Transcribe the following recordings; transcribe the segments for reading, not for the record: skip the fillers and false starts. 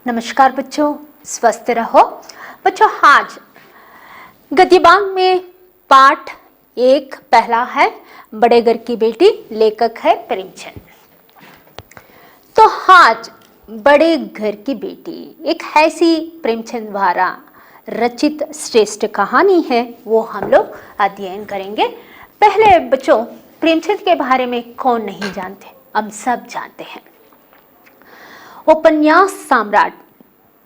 नमस्कार बच्चों, स्वस्थ रहो। बच्चों, आज गद्यबांग में पाठ 1 पहला है बड़े घर की बेटी, लेखक है प्रेमचंद। तो आज बड़े घर की बेटी एक ऐसी प्रेमचंद द्वारा रचित श्रेष्ठ कहानी है, वो हम लोग अध्ययन करेंगे। पहले बच्चों, प्रेमचंद के बारे में कौन नहीं जानते, हम सब जानते हैं। उपन्यास सम्राट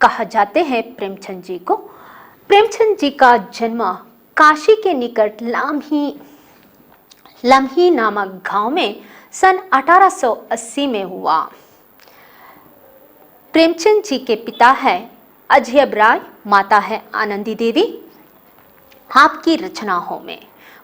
कहा जाते हैं प्रेमचंद जी को। प्रेमचंद जी का जन्म काशी के निकट लम्ही नामक गांव में सन 1880 में हुआ। प्रेमचंद जी के पिता है अजयब राय, माता है आनंदी देवी। आपकी रचनाओं में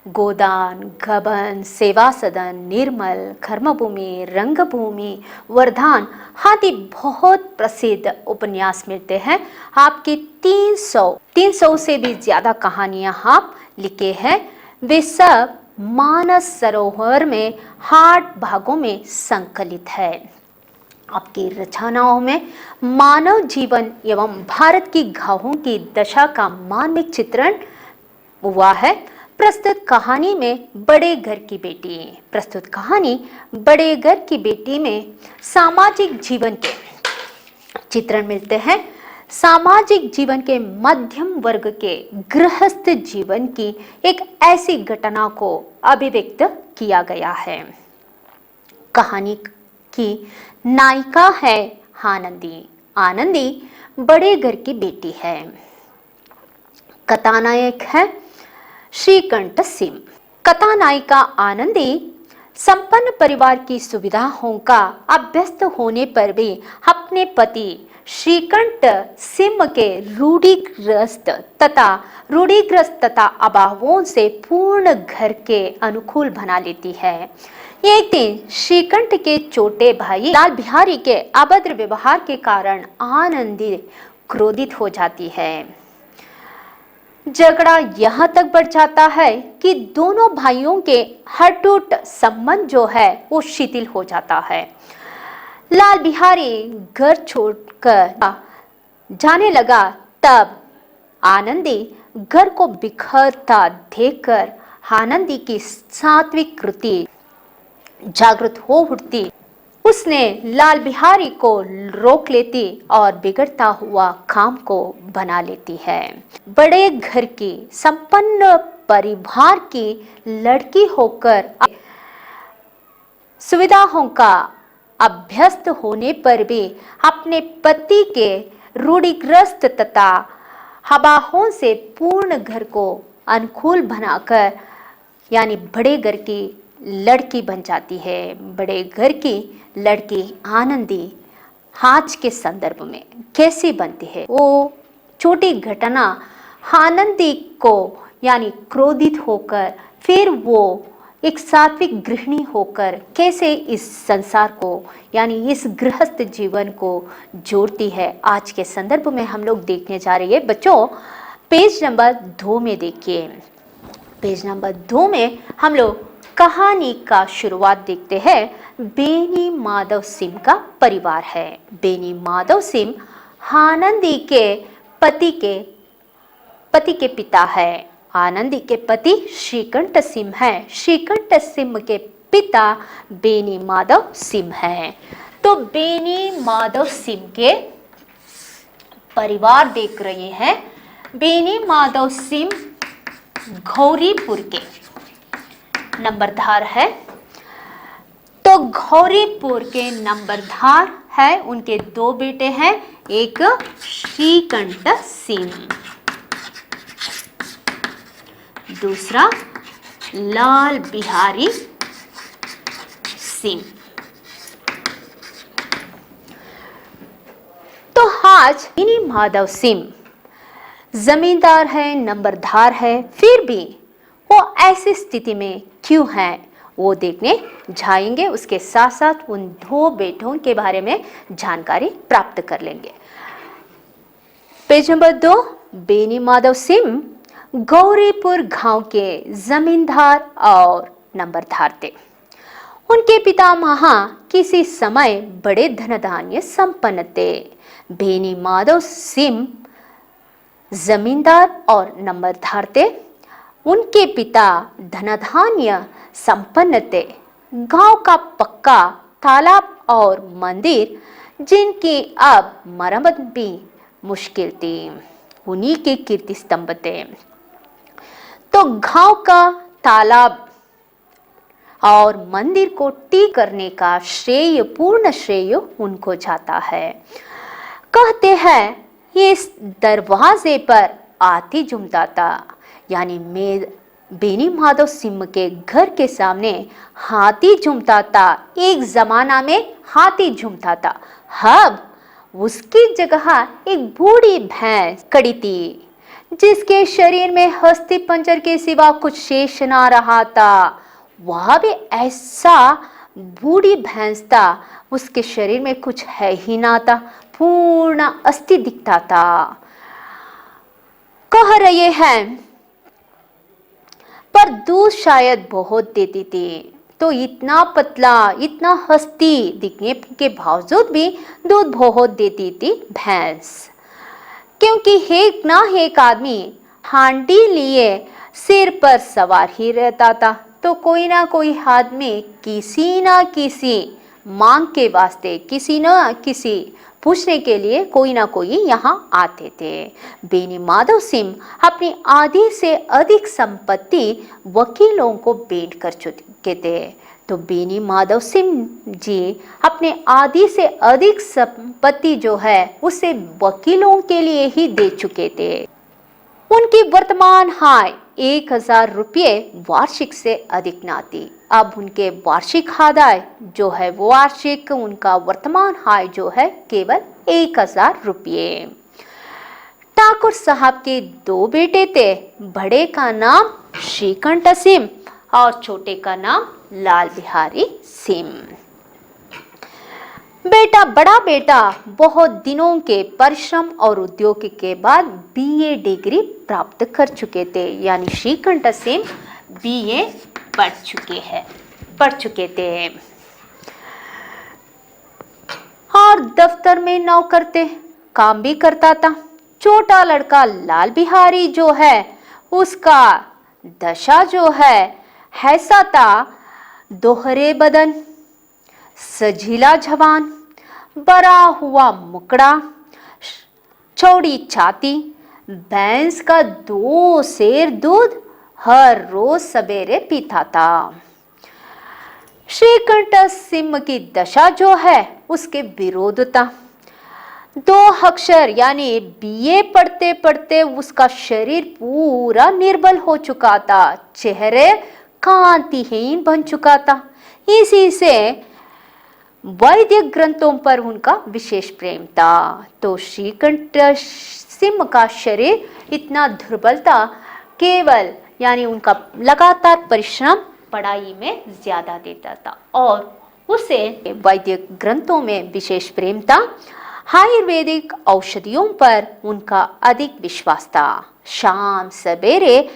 गोदान, गबन, सेवा सदन, निर्मल, कर्मभूमि, रंगभूमि, वरदान आदि बहुत प्रसिद्ध उपन्यास मिलते हैं। आपकी 300 से भी ज्यादा कहानियां आप लिखे हैं। वे सब मानस सरोवर में 8 भागों में संकलित है। आपकी रचनाओं में मानव जीवन एवं भारत की गांवों की दशा का मानविक चित्रण हुआ है। प्रस्तुत कहानी बड़े घर की बेटी में सामाजिक जीवन के चित्रण मिलते हैं। सामाजिक जीवन के मध्यम वर्ग के गृहस्थ जीवन की एक ऐसी घटना को अभिव्यक्त किया गया है। कहानी की नायिका है आनंदी बड़े घर की बेटी है। कथानायक है श्रीकंठ सिंह। कथानायिका आनंदी संपन्न परिवार की सुविधाओं का अभ्यस्त होने पर भी अपने पति श्रीकंठ सिंह के रूढ़िग्रस्त तथा अभावों से पूर्ण घर के अनुकूल बना लेती है। एक दिन श्रीकंठ के छोटे भाई लाल बिहारी के अभद्र व्यवहार के कारण आनंदी क्रोधित हो जाती है। झगड़ा यहाँ तक बढ़ जाता है कि दोनों भाइयों के अटूट संबंध जो है वो शिथिल हो जाता है। लाल बिहारी घर छोड़कर जाने लगा, तब आनंदी घर को बिखरता देखकर आनंदी की सात्विक वृत्ति जागृत हो उठती। उसने लाल बिहारी को रोक लेती और बिगड़ता हुआ काम को बना लेती है। बड़े घर की संपन्न परिवार की लड़की होकर सुविधाओं का अभ्यस्त होने पर भी अपने पति के रूढ़िग्रस्त तथा अभावों से पूर्ण घर को अनुकूल बनाकर यानी बड़े घर की लड़की बन जाती है। बड़े घर की लड़की आनंदी आज के संदर्भ में कैसी बनती है? वो छोटी घटना आनंदी को यानी क्रोधित होकर फिर वो एक सात्विक गृहिणी होकर कैसे इस संसार को यानी इस गृहस्थ जीवन को जोड़ती है, आज के संदर्भ में हम लोग देखने जा रहे हैं। बच्चों, पेज नंबर 2 में देखिए। पेज नंबर 2 में हम लोग कहानी का शुरुआत देखते हैं। बेनी माधव सिंह का परिवार है। बेनी माधव सिंह आनंदी के पति के पिता है। आनंदी के पति श्रीकंठ सिंह है। श्रीकंठ सिंह के पिता बेनी माधव सिंह है। तो बेनी माधव सिंह के परिवार देख रहे हैं। बेनी माधव सिंह गौरीपुर के नंबरदार है। तो गौरीपुर के नंबरदार है, उनके 2 बेटे हैं, एक श्रीकंठ सिंह, दूसरा लाल बिहारी सिंह। तो आज बेनी माधव सिंह जमींदार है, नंबरदार है, फिर भी वो ऐसी स्थिति में क्यों है वो देखने जाएंगे। उसके साथ साथ उन 2 बेटों के बारे में जानकारी प्राप्त कर लेंगे। पेज नंबर 2, बेनी माधव सिंह गौरीपुर गांव के जमींदार और नंबरदार थे। उनके पितामह किसी समय बड़े धन धान्य संपन्न थे। बेनी माधव सिंह जमींदार और नंबरदार थे। उनके पिता धनधान्य संपन्न थे। गांव का पक्का तालाब और मंदिर जिनकी अब मरम्मत भी मुश्किल थी, उन्हीं के कीर्ति स्तंभ थे। तो गांव का तालाब और मंदिर को ठीक करने का श्रेय, पूर्ण श्रेय उनको जाता है। कहते हैं इस दरवाजे पर आती झूमता था, यानी बेनी माधव सिंह के घर के सामने हाथी झूमता था। एक जमाना में हाथी झूमता था, अब उसकी जगह एक बूढ़ी भैंस खड़ी थी, जिसके शरीर में हस्ती पंजर के सिवा कुछ शेष ना रहा था। वह भी ऐसा बूढ़ी भैंस था, उसके शरीर में कुछ है ही ना था, पूर्ण अस्थि दिखता था। कह रहे हैं पर दूध शायद बहुत देती थी, तो इतना पतला, इतना हस्ती दिखने के बावजूद भी दूध बहुत देती थी भैंस, क्योंकि एक ना एक आदमी हांडी लिए सिर पर सवार ही रहता था। तो कोई ना कोई आदमी किसी ना किसी मांग के वास्ते, किसी ना किसी पूछने के लिए कोई ना कोई यहाँ आते थे। बेनी माधव सिंह अपनी आधी से अधिक संपत्ति वकीलों को भेंट कर चुके थे। तो बेनी माधव सिंह जी अपने आधी से अधिक संपत्ति जो है उसे वकीलों के लिए ही दे चुके थे। उनकी वर्तमान आय 1000 रुपये वार्षिक से अधिक ना थी। अब उनके वार्षिक आदाय जो है, वो वार्षिक उनका वर्तमान आय जो है केवल 1000 रुपये। ठाकुर साहब के 2 बेटे थे। बड़े का नाम श्रीकंठ सिंह और छोटे का नाम लाल बिहारी सिंह। बड़ा बेटा बहुत दिनों के परिश्रम और उद्योग के बाद बीए डिग्री प्राप्त कर चुके थे, यानी श्रीकंठ सिंह बीए पढ़ चुके थे और दफ्तर में नौकर थे, काम भी करता था। छोटा लड़का लाल बिहारी जो है, उसका दशा जो है ऐसा था, दोहरे बदन, सजीला जवान, बड़ा हुआ मुकड़ा, चौड़ी छाती, भैंस का 2 सेर दूध हर रोज सवेरे पीता था। श्रीकंठ सिंह की दशा जो है उसके विरोध था। 2 अक्षर यानी बीए पढ़ते पढ़ते उसका शरीर पूरा निर्बल हो चुका था, चेहरे कांतिहीन बन चुका था। इसी से वैद्य ग्रंथों पर उनका विशेष प्रेम था। तो श्रीकंठ सिंह का शरीर इतना दुर्बल था, केवल यानी उनका लगातार परिश्रम पढ़ाई में ज्यादा देता था और उसे वैद्य ग्रंथों में विशेष प्रेम था। आयुर्वेदिक औषधियों पर उनका अधिक विश्वास था। शाम सवेरे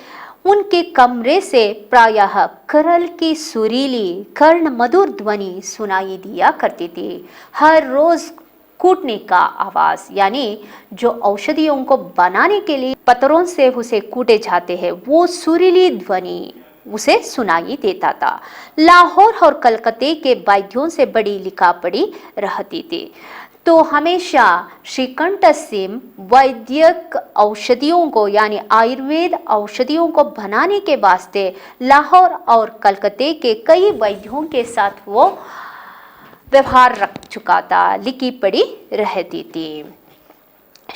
उनके कमरे से प्रायः करल की सुरीली कर्ण मधुर ध्वनि सुनाई दिया करती थी। हर रोज कूटने का आवाज, यानी जो औषधियों को बनाने के लिए पत्थरों से उसे कूटे जाते हैं, वो सुरीली ध्वनि उसे सुनाई देता था। लाहौर और कलकत्ते के वैद्यों से बड़ी लिखापड़ी रहती थी। तो हमेशा श्रीकंठ सिंह वैद्यक औषधियों को यानी आयुर्वेद औषधियों को बनाने के वास्ते लाहौर और कलकत्ते के कई वैद्यों के साथ वो व्यवहार रख चुका था, लिखी पड़ी रहती थी।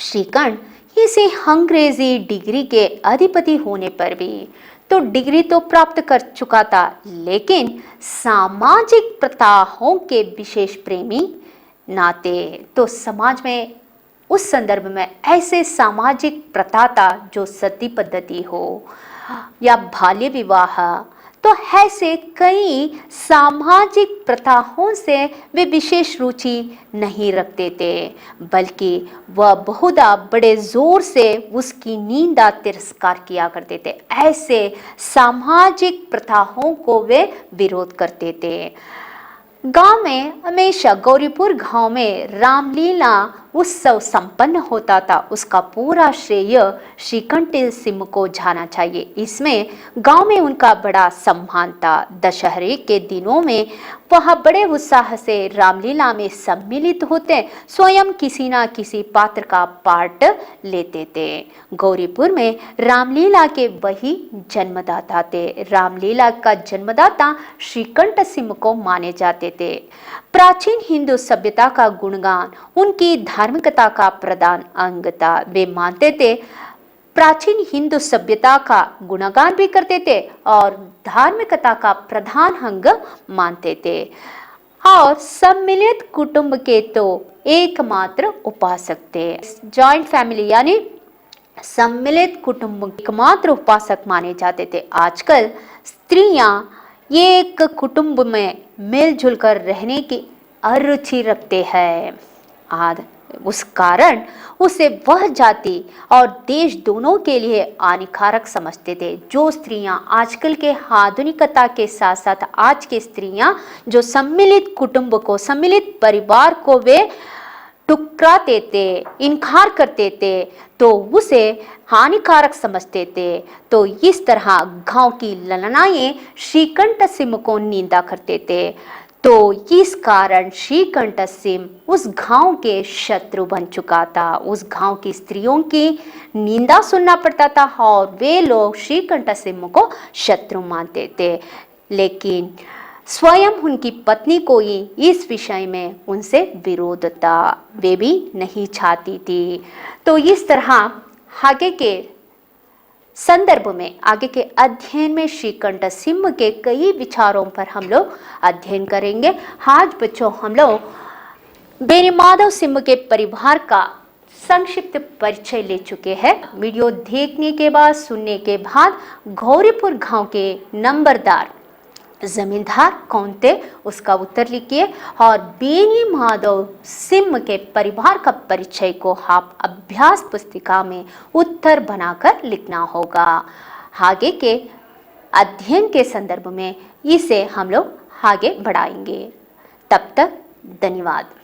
श्रीकंठ इसे अंग्रेजी डिग्री के अधिपति होने पर भी तो डिग्री तो प्राप्त कर चुका था, लेकिन सामाजिक प्रथाओं के विशेष प्रेमी नाते तो समाज में उस संदर्भ में ऐसे सामाजिक प्रथा था जो सती पद्धति हो या बाल्य विवाह, तो ऐसे कई सामाजिक प्रथाओं से वे विशेष रुचि नहीं रखते थे, बल्कि वह बहुधा बड़े जोर से उसकी निंदा तिरस्कार किया करते थे। ऐसे सामाजिक प्रथाओं को वे विरोध करते थे। गांव में हमेशा गौरीपुर गांव में रामलीला उत्सव संपन्न होता था, उसका पूरा श्रेय श्रीकंठ सिंह को जाना चाहिए। इसमें गांव में उनका बड़ा सम्मान था। दशहरे के दिनों में वह बड़े उत्साह से रामलीला में सम्मिलित होते, स्वयं किसी न किसी पात्र का पाठ लेते थे। गौरीपुर में रामलीला के वही जन्मदाता थे। रामलीला का जन्मदाता श्रीकंठ सिंह को माने जाते थे। प्राचीन हिंदू सभ्यता का गुणगान उनकी धार्मिकता का प्रधान अंग था। वे मानते थे, प्राचीन हिंदू सभ्यता का गुणगान भी करते थे और धार्मिकता का प्रधान अंग मानते थे, और सम्मिलित कुटुंब के तो एकमात्र उपासक थे। जॉइंट फैमिली यानी सम्मिलित कुटुंब एकमात्र उपासक माने जाते थे। आजकल स्त्रियां एक कुटुंब में मिलजुल कर रहने की अरुचि रखते हैं। उस कारण उसे वह जाति और देश दोनों के लिए हानिकारक समझते थे। जो स्त्रियां आजकल के आधुनिकता के साथ साथ आज के स्त्रियां जो सम्मिलित कुटुंब को, सम्मिलित परिवार को वे ठुकराते थे, इनकार करते थे, तो उसे हानिकारक समझते थे। तो इस तरह गांव की ललनाएं श्रीकंठ सिंह को निंदा करते थे। तो इस कारण श्रीकंठ सिंह उस गांव के शत्रु बन चुका था। उस गांव की स्त्रियों की निंदा सुनना पड़ता था और वे लोग श्रीकंठ सिंह को शत्रु मानते थे। लेकिन स्वयं उनकी पत्नी को ही इस विषय में उनसे विरोध था, वे भी नहीं चाहती थी। तो इस तरह आगे के संदर्भ में, आगे के अध्ययन में श्रीकंठ सिंह के कई विचारों पर हम लोग अध्ययन करेंगे। आज बच्चों हम लोग बेनी माधव सिंह के परिवार का संक्षिप्त परिचय ले चुके हैं। वीडियो देखने के बाद, सुनने के बाद गौरीपुर गांव के नंबरदार जमींदार कौन थे उसका उत्तर लिखिए, और बेनी माधव सिंह के परिवार का परिचय को आप अभ्यास पुस्तिका में उत्तर बनाकर लिखना होगा। आगे के अध्ययन के संदर्भ में इसे हम लोग आगे बढ़ाएंगे। तब तक धन्यवाद।